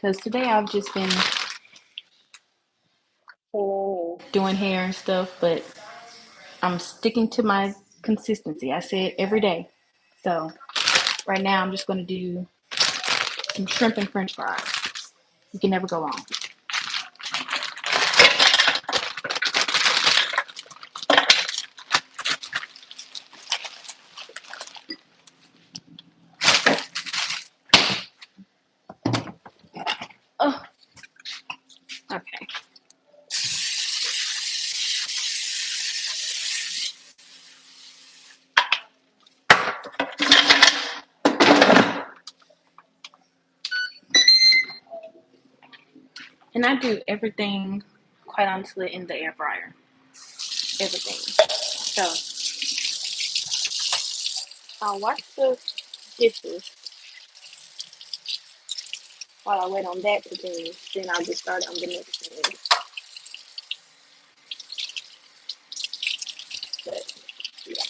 because today I've just been Oh, doing hair and stuff, but I'm sticking to my consistency. I said every day. So right now I'm just going to do some shrimp and french fries. You can never go wrong. Oh, okay. And I do everything, quite honestly, in the air fryer. Everything. So I'll wash the dishes while I wait on that to finish. Then I'll get started on the next thing. But yeah,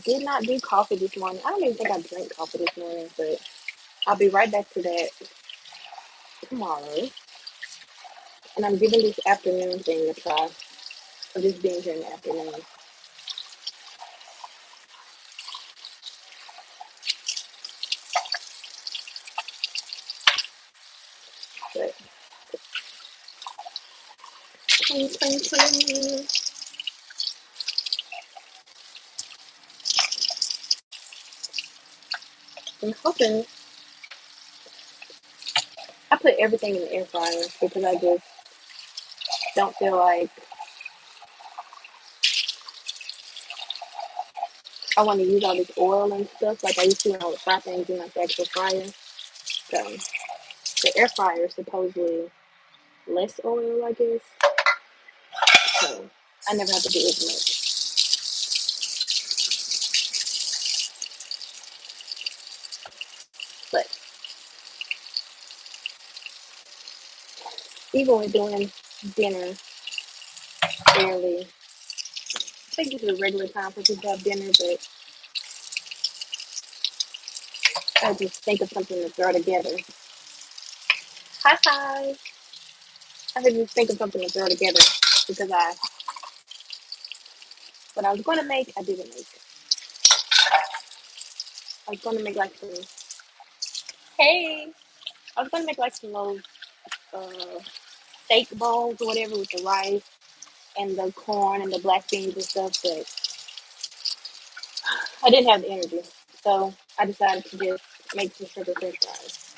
did not do coffee this morning. I don't even think I drank coffee this morning, but I'll be right back to that tomorrow. And I'm giving this afternoon thing a try. Of just being here in the afternoon. But clean, clean, clean. I'm hoping I put everything in the air fryer because I just don't feel like I want to use all this oil and stuff like I used to when I would fry things in like the actual fryer. So the air fryer is supposedly less oil, I guess. So I never have to do as much. But even when doing dinner fairly, I think this is a regular time for people to have dinner, but I just think of something to throw together. Hi, hi. I just think of something to throw together because what I was going to make, I didn't make. I was going to make like some, hey, I was going to make like some little uh, steak bowls or whatever with the rice and the corn and the black beans and stuff, but I didn't have the energy. So I decided to just make some sugar french fries.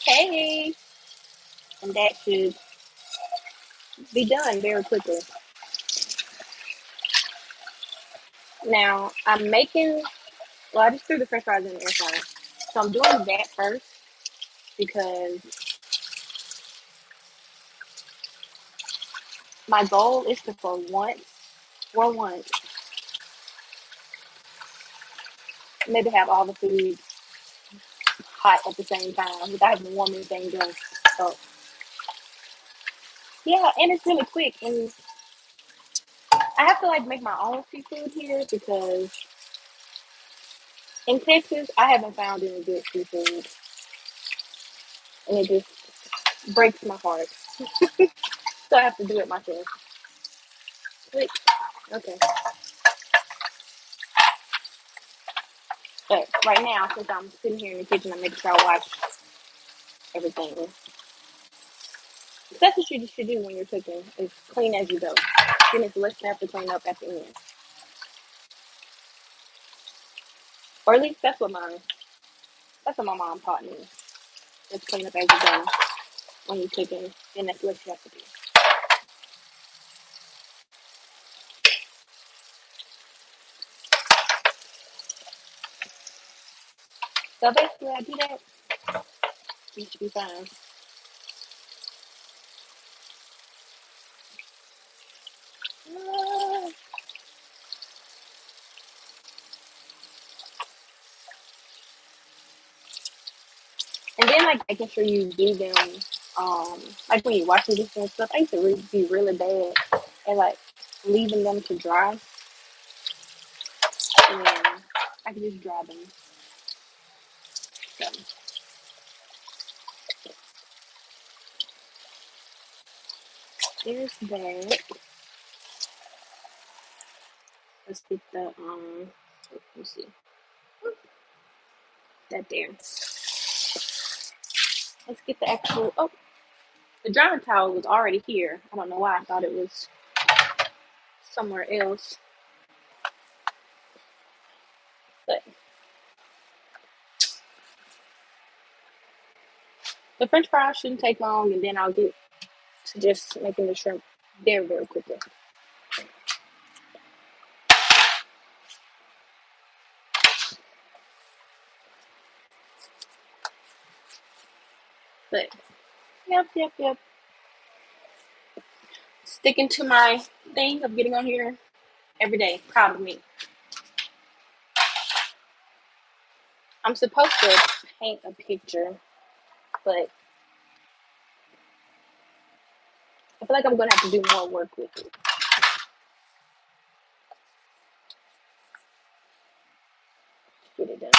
Hey! And that should be done very quickly. Now, I'm making, well, I just threw the french fries in the air fryer. So I'm doing that first because my goal is to, for once, maybe have all the food hot at the same time without having to warm anything down. So, yeah, and it's really quick. And I have to like make my own seafood here because in Texas, I haven't found any good seafood, and it just breaks my heart. So I have to do it myself. Click. Okay. But right now, since I'm sitting here in the kitchen, I'm making sure I wash everything. That's what you should do when you're cooking, is clean as you go. Then it's less to have to clean up at the end. Or at least that's what my mom taught me. Just clean up as you go when you're cooking. Then that's what you have to do. So basically, I do that. You should be fine. And then like making sure you do them, like when you wash the dishes and stuff. I used to be really bad at like leaving them to dry. and I can just dry them. So there's that. Let's get the let me see that there. Let's get the actual. Oh, the drying towel was already here. I don't know why I thought it was somewhere else, but the French fries shouldn't take long, and then I'll get to just making the shrimp very, very quickly. But yep. Sticking to my thing of getting on here every day. Proud of me. I'm supposed to paint a picture, but I feel like I'm gonna have to do more work with it. Get it done.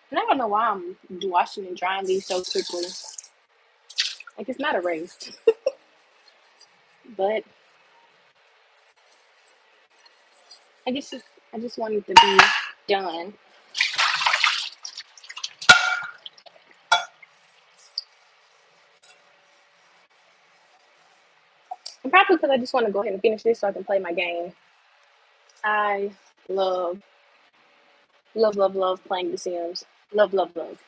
And I don't know why I'm washing and drying these so quickly. Like it's not a race, but I just want it to be done. And probably because I just want to go ahead and finish this so I can play my game. I love playing The Sims. Love. Love it.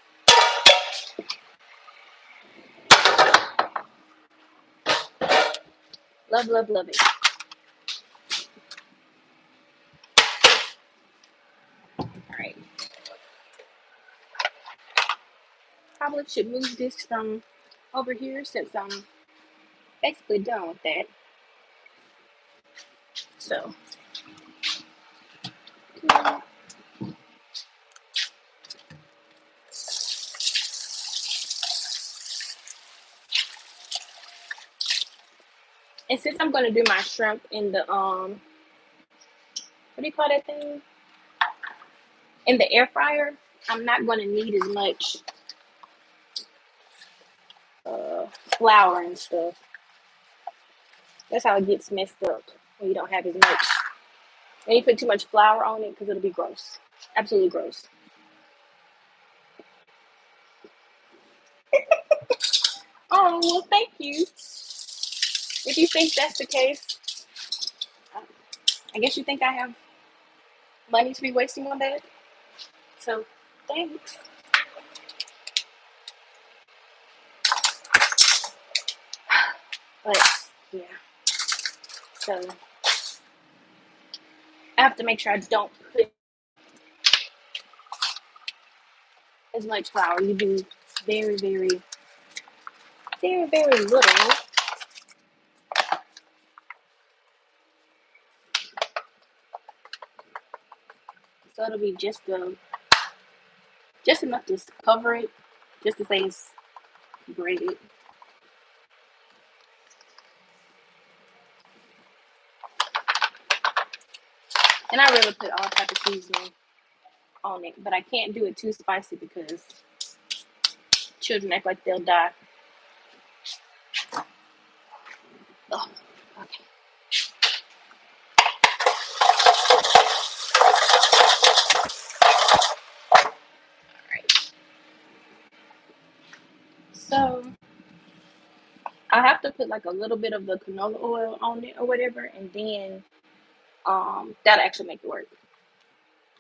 Alright. Probably should move this from over here since I'm basically done with that. So and since I'm gonna do my shrimp in the what do you call that thing? In the air fryer, I'm not gonna need as much flour and stuff. That's how it gets messed up when you don't have as much. When you put too much flour on it, because it'll be gross. Absolutely gross. Oh, well, thank you. If you think that's the case, I guess you think I have money to be wasting on that. So, thanks. But, yeah. So, I have to make sure I don't put as much flour. You do very, very, very little. So it'll be just enough to cover it, just to say it's breaded. And I really put all type of seasoning on it, but I can't do it too spicy because children act like they'll die. Oh, okay. Alright. So I have to put like a little bit of the canola oil on it or whatever, and then that'll actually make it work.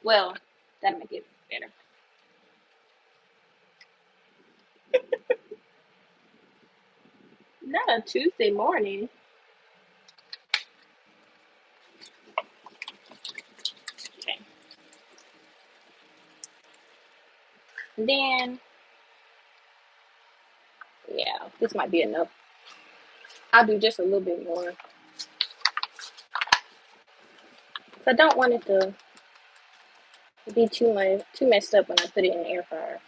Well, that'll make it better. Not a Tuesday morning. Okay. And then yeah, this might be enough. I'll do just a little bit more. I don't want it to It'd be too messed up when I put it in the air fryer.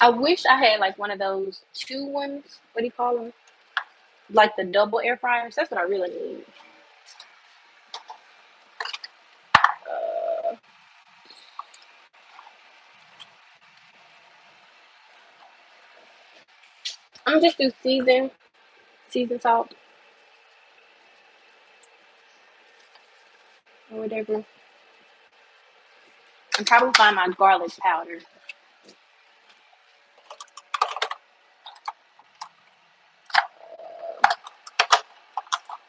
I wish I had like one of those two ones. What do you call them? Like the double air fryers. That's what I really need. Uh, I'm just do season salt or whatever. And probably find my garlic powder.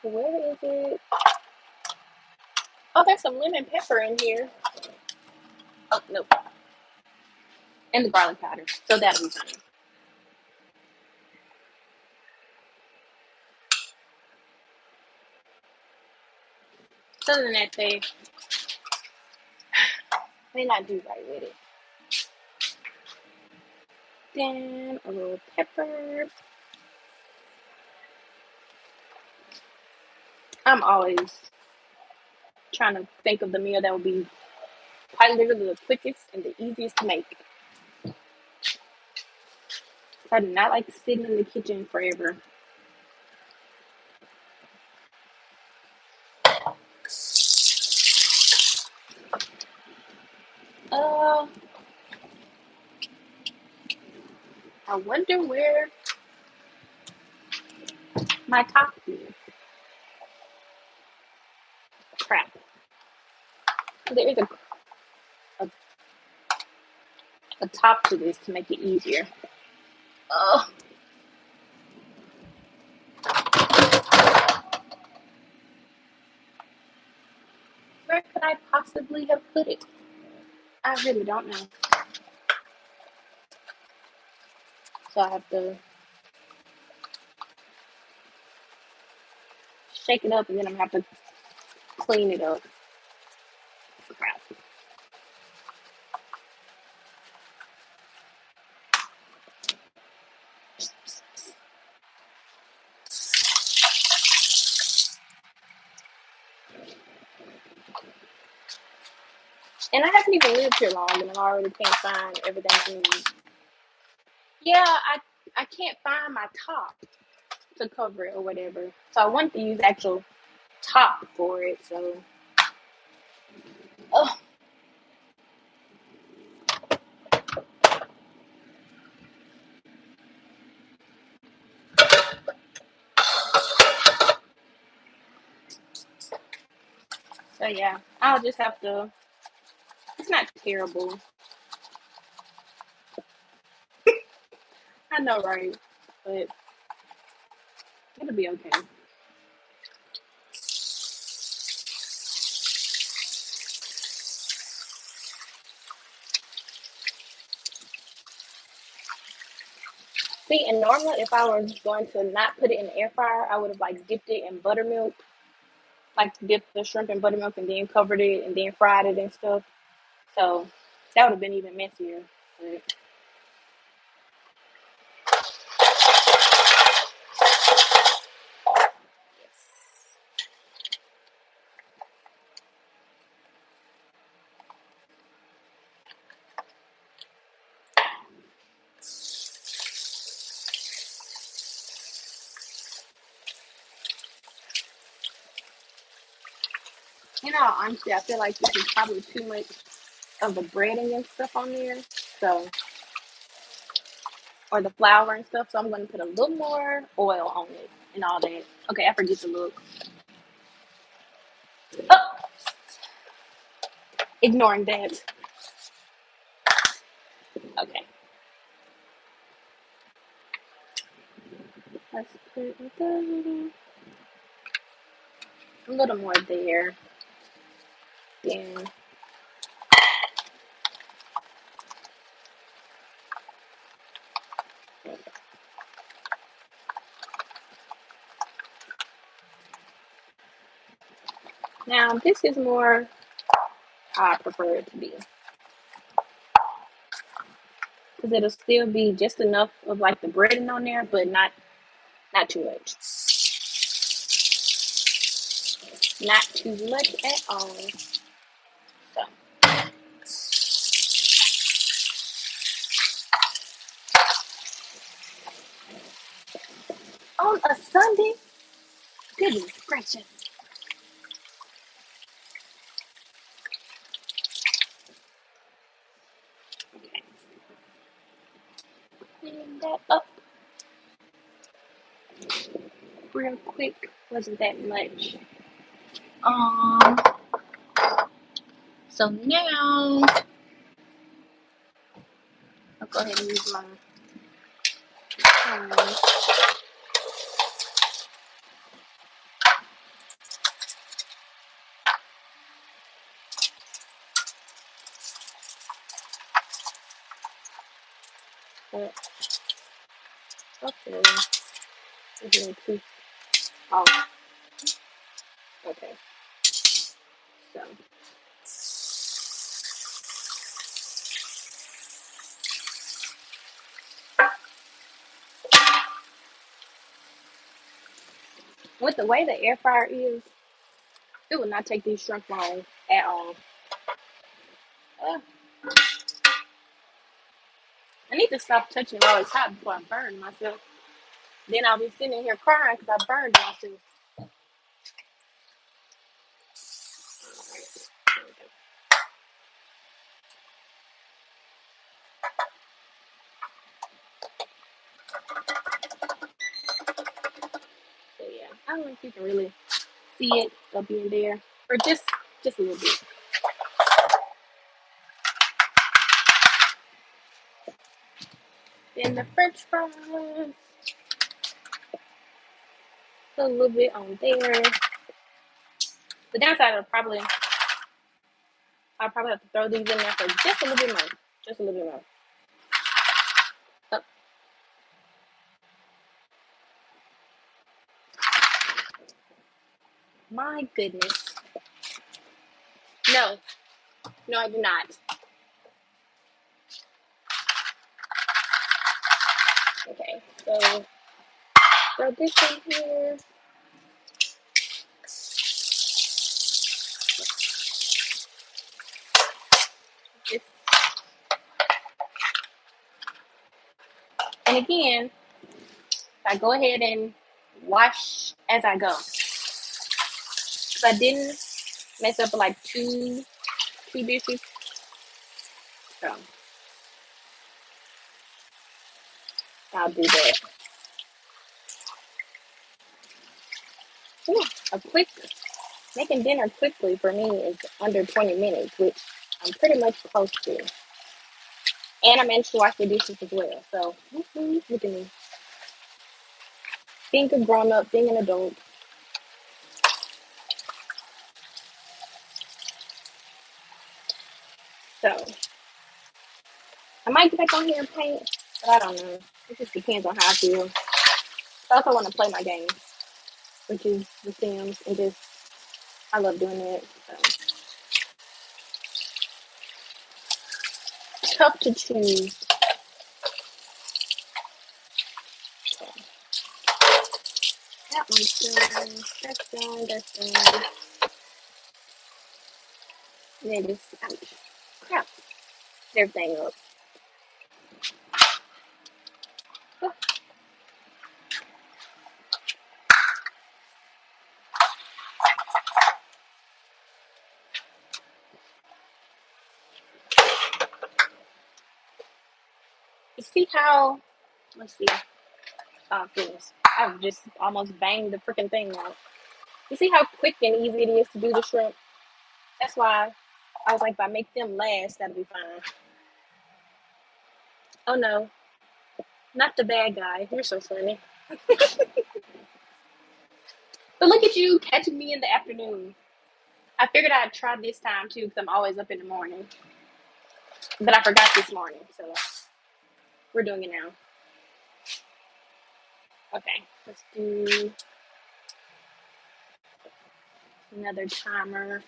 Where is it? Oh, there's some lemon pepper in here. Oh, nope. And the garlic powder. So that'll be fine. So other than that, they may not do right with it. Then a little pepper. I'm always trying to think of the meal that would be quite literally the quickest and the easiest to make. I do not like sitting in the kitchen forever. Uh, I wonder where my top is. Crap. There is a, a top to this to make it easier. Oh, where could I possibly have put it? I really don't know. So I have to shake it up and then I'm gonna have to clean it up. Crap. And I haven't even lived here long and I already can't find everything I need. Yeah, I can't find my top to cover it or whatever. So I want to use actual top for it. So, oh, so yeah, I'll just have to. It's not terrible. I know, right? But it'll be okay. See, and normally if I was going to not put it in the air fryer, I would have like dipped it in buttermilk, like dipped the shrimp in buttermilk and then covered it and then fried it and stuff. So that would have been even messier. But you know, honestly, I feel like this is probably too much of the breading and stuff on there. So, or the flour and stuff. So I'm going to put a little more oil on it and all that. Okay, I forget to look. Oh, ignoring that. Okay. Let's put a little more there. Then now this is more how I prefer it to be. Because it'll still be just enough of like the breading on there, but not too much. Not too much at all. On a Sunday? Goodness gracious. Okay. Clean that up real quick. Wasn't that much. Um, so now I'll go ahead and use my phone. But hopefully it's not too off. Okay. So with the way the air fryer is, it will not take these shrimp long at all. Uh, I need to stop touching it while it's hot before I burn myself. Then I'll be sitting here crying because I burned myself. So yeah, I don't know if you can really see it up in there, or just a little bit. Then the French fries, a little bit on there. The downside I'll probably have to throw these in there for just a little bit more, just a little bit more. Oh, my goodness. No, no, I do not. Okay, so throw this in here. This, and again, I go ahead and wash as I go. If I didn't mess up like two dishes, so I'll do that. Ooh, making dinner quickly for me is under 20 minutes, which I'm pretty much close to. And I managed to wash the dishes as well. So, look at me. Being a grown up, being an adult. So, I might get back on here and paint, but I don't know. It just depends on how I feel. I also want to play my game, which is The Sims, and just, I love doing it. So, tough to choose. So, that one's done. That's done. That's done. And then just, ouch, crap, everything up. You see how, let's see. Oh, goodness. I've just almost banged the freaking thing out. You see how quick and easy it is to do the shrimp? That's why I was like, if I make them last, that'll be fine. Oh no, not the bad guy. You're so funny. But look at you catching me in the afternoon. I figured I'd try this time too because I'm always up in the morning. But I forgot this morning, so we're doing it now. Okay, let's do another timer.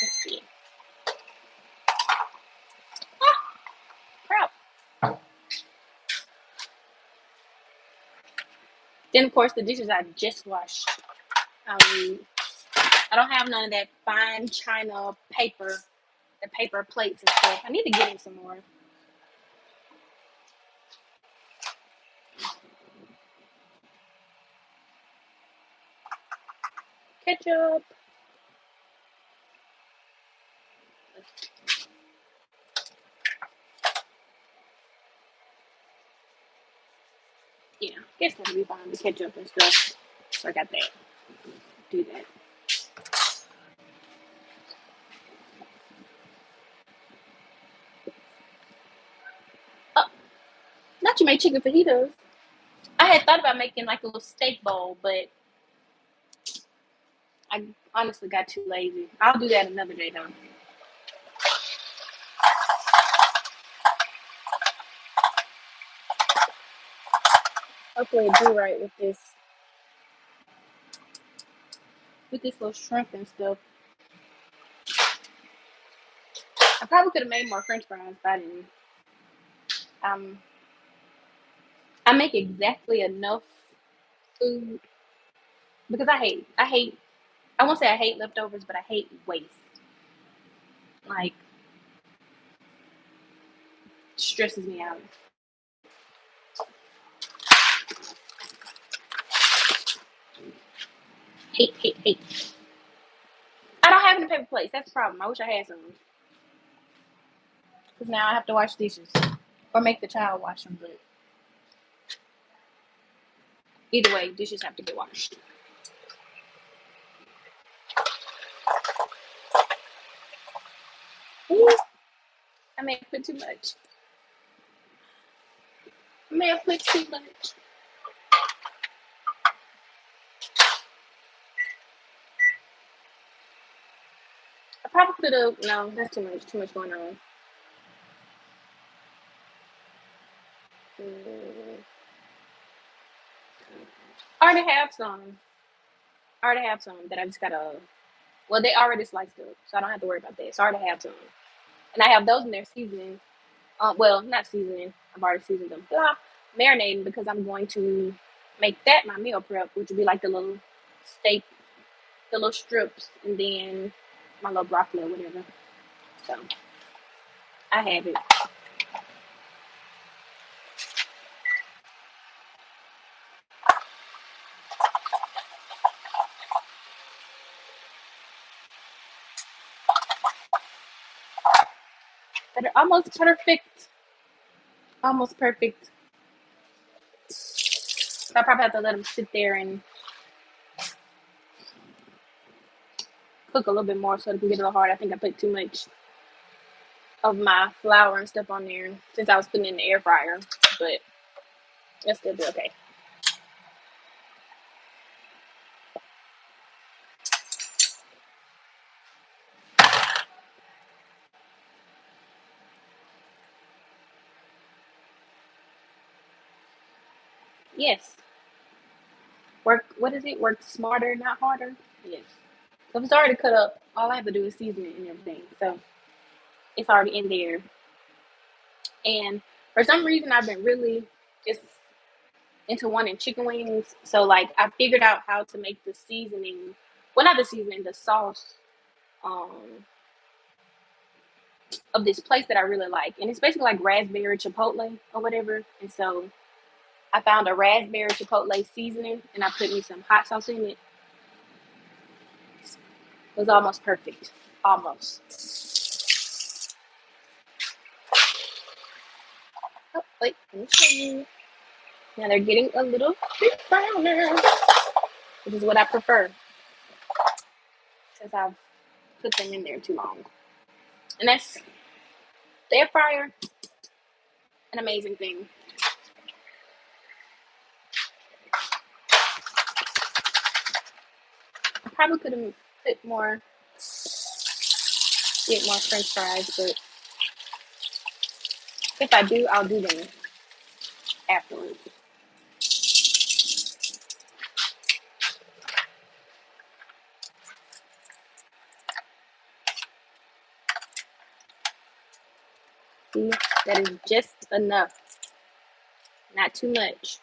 Let's see. Ah, crap. Then, of course, the dishes I just washed. I don't have none of that fine china paper, the paper plates and stuff. I need to get him some more. ketchup. Yeah, guess that'll be fine. The ketchup and stuff. So I got that. Do that. Oh, not you make chicken fajitas. I had thought about making like a little steak bowl, but I honestly got too lazy. I'll do that another day though. Hopefully it do right with this little shrimp and stuff. I probably could have made more French fries, but I didn't. Um, I make exactly enough food because I won't say I hate leftovers, but I hate waste. Like, stresses me out. Hate, hate, hate. I don't have any paper plates. That's the problem. I wish I had some. Because now I have to wash dishes. Or make the child wash them, but either way, dishes have to get washed. Ooh, I may have put too much. I may have put too much. I probably could have. No, that's too much. Too much going on. I already have some. I already have some that I just gotta. Well, they already sliced up, so I don't have to worry about that. So I already have some, and I have those in their seasoning. Well, not seasoning. I've already seasoned them. Blah, marinating because I'm going to make that my meal prep, which would be like the little steak, the little strips, and then my little broccoli or whatever. So I have it. That are almost perfect. Almost perfect. So I probably have to let them sit there and cook a little bit more so they can get a little hard. I think I put too much of my flour and stuff on there since I was putting it in the air fryer, but it'll still be okay. Yes. Work, what is it? Work smarter, not harder? Yes. So if it's already cut up, all I have to do is season it and everything. So it's already in there. And for some reason, I've been really just into wanting chicken wings. So like I figured out how to make the seasoning, well not the seasoning, the sauce um of this place that I really like. And it's basically like raspberry chipotle or whatever. And so I found a raspberry chipotle seasoning and I put me some hot sauce in it. It was almost perfect. Almost. Oh, wait, let me show you. Now they're getting a little bit browner, which is what I prefer since I've put them in there too long. And that's the air fryer, an amazing thing. I probably could have put more, get more French fries, but if I do, I'll do them afterwards. See, that is just enough, not too much.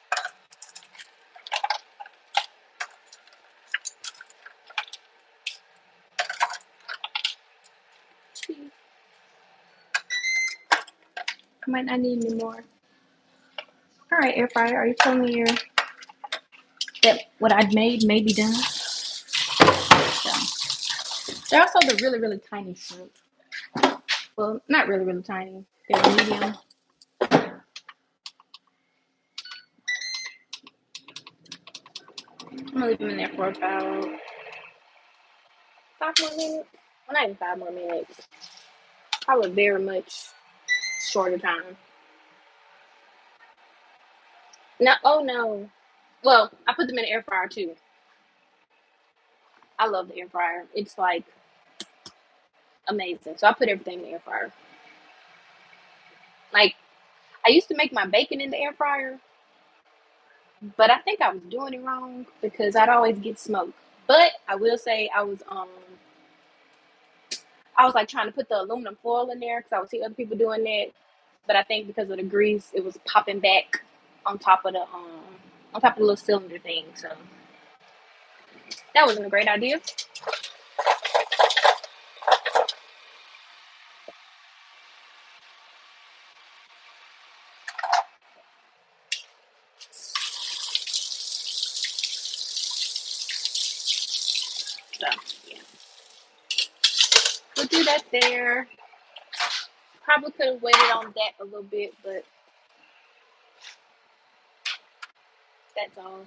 See, I might not need any more. All right, air fryer, are you telling me that what I'd made may be done? They're also the really, really tiny shrimp. Well, not really, really tiny. They're medium. I'm gonna leave them in there for about 5 more minutes. Well, not even 5 more minutes. Probably very much shorter time. No, oh no. Well, I put them in the air fryer too. I love the air fryer. It's like amazing. So I put everything in the air fryer. Like I used to make my bacon in the air fryer, but I think I was doing it wrong because I'd always get smoked. But I will say I was like trying to put the aluminum foil in there because I would see other people doing that. But I think because of the grease, it was popping back on top of the little cylinder thing. So that wasn't a great idea. So yeah, we'll do that there. Probably could have waited on that a little bit, but that's all.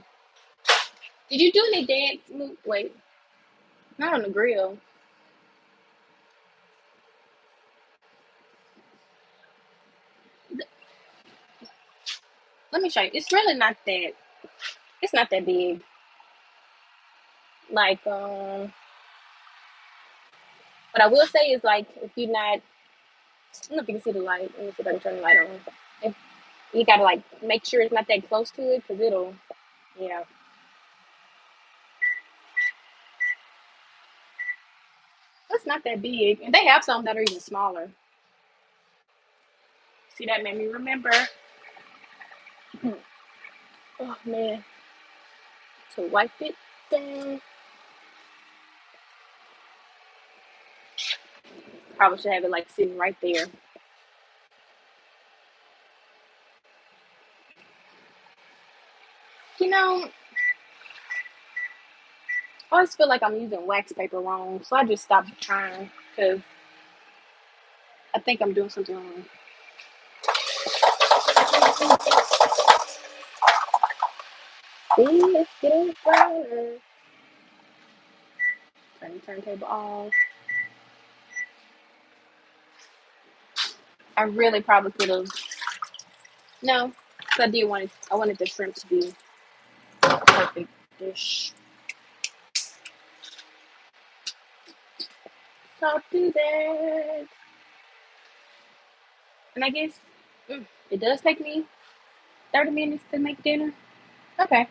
Did you do any dance move? Wait, not on the grill. Let me show you. It's really not that. It's not that big. Like what I will say is like if you're not, I don't know if you can see the light. Let me see if I can turn the light on. If you gotta like make sure it's not that close to it because it'll, yeah. It's not that big, and they have some that are even smaller. See, that made me remember. Oh man, to wipe it down. Probably should have it like sitting right there. You know, I always feel like I'm using wax paper wrong, so I just stopped trying because I think I'm doing something wrong. See, it's getting brighter. Turn the turntable off. I really probably could have. No, because I did want it. I wanted the shrimp to be a perfect dish. So I'll do that. And I guess it does take me 30 minutes to make dinner. Okay.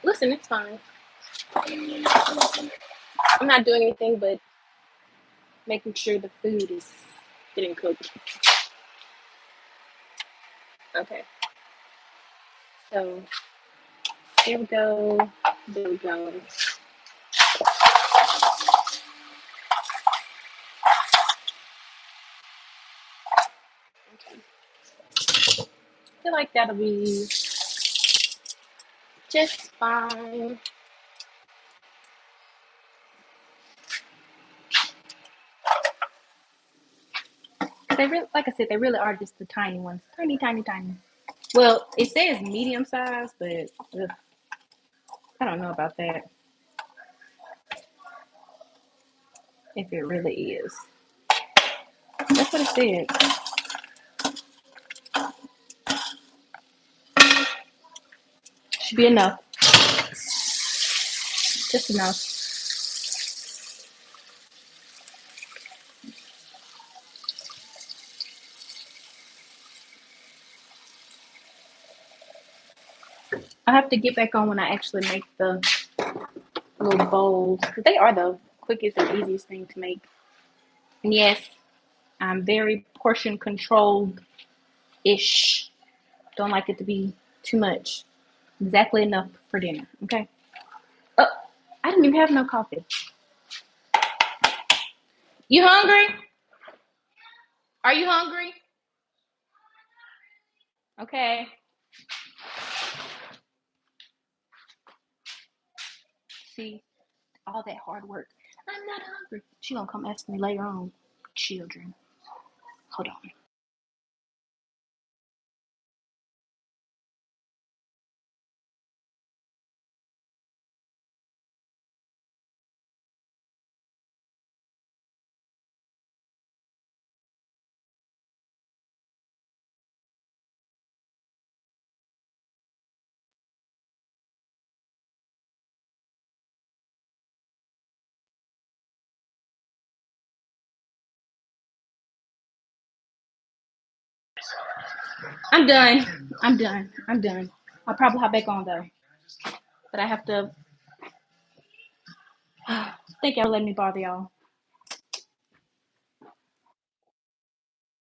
Listen, it's fine. I'm not doing anything but making sure the food is getting cooked. Okay. So here we go. There we go. Okay. I feel like that'll be just fine. They really, like I said, they really are just the tiny ones. Tiny, tiny, tiny. Well, it says medium size, but I don't know about that. If it really is. That's what it said. Should be enough. Just enough. I have to get back on when I actually make the little bowls because they are the quickest and easiest thing to make. And yes, I'm very portion controlled ish. Don't like it to be too much. Exactly enough for dinner. Okay. Oh, I didn't even have no coffee. You hungry? Are you hungry? Okay. See, all that hard work. I'm not hungry. She gonna come ask me later on. Children. Hold on. I'm done. I'm done. I'm done. I'll probably hop back on though. But I have to thank y'all for letting me bother y'all.